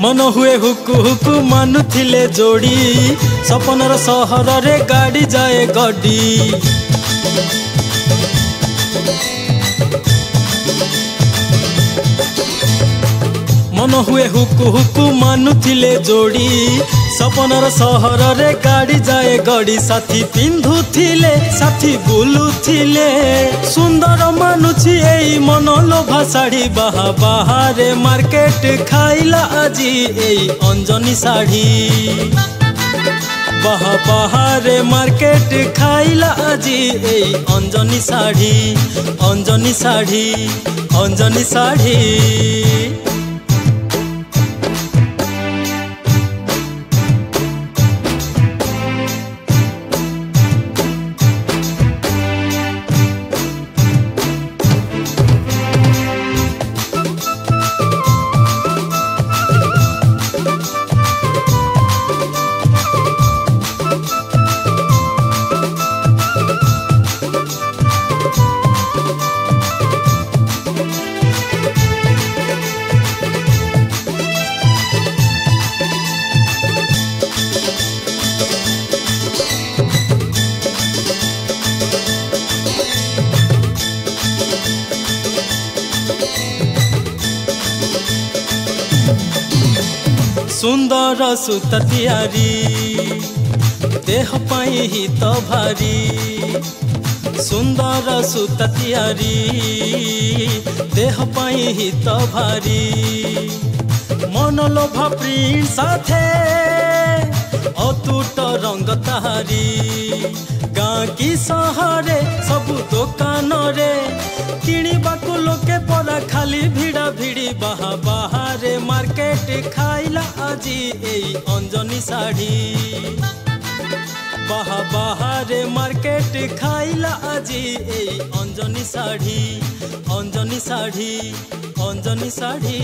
मन हुए हुकु हुकु मानुथिले जोड़ी सपनर सहर रे गाड़ी जाए गड्डी। मन हुए हुकु हुकु मानुथिले जोड़ी सपनर सहर रे गाड़ी जाए गड़ी। साथी पिंधुथिले साथी बुलुथिले सुंदर मानुछि एई मनलोभा साड़ी। बाहा बाहारे मार्केट खाइला आजी एई अंजनी साड़ी। बाहा बाहारे मार्केट खाइला आजी एई अंजनी साड़ी। अंजनी साड़ी अंजनी साड़ी। सुंदर सूता तियारी देह पाई हित भारी। सुंदर सूता तियारी देह पाई हित भारी। मनलोभा प्रिंट साथे अतुट रंग ताहारी। गाँ की सहरे सबु दुकान रे किणिबाकु लोके पड़ा खाली भिड़ा भिड़ी। बाहा बाहारे मार्केट खाइला आजी एई अंजनी साड़ी। बाहा बाहारे मार्केट खाइला आजी एई अंजनी साड़ी। अंजनी साड़ी अंजनी साड़ी।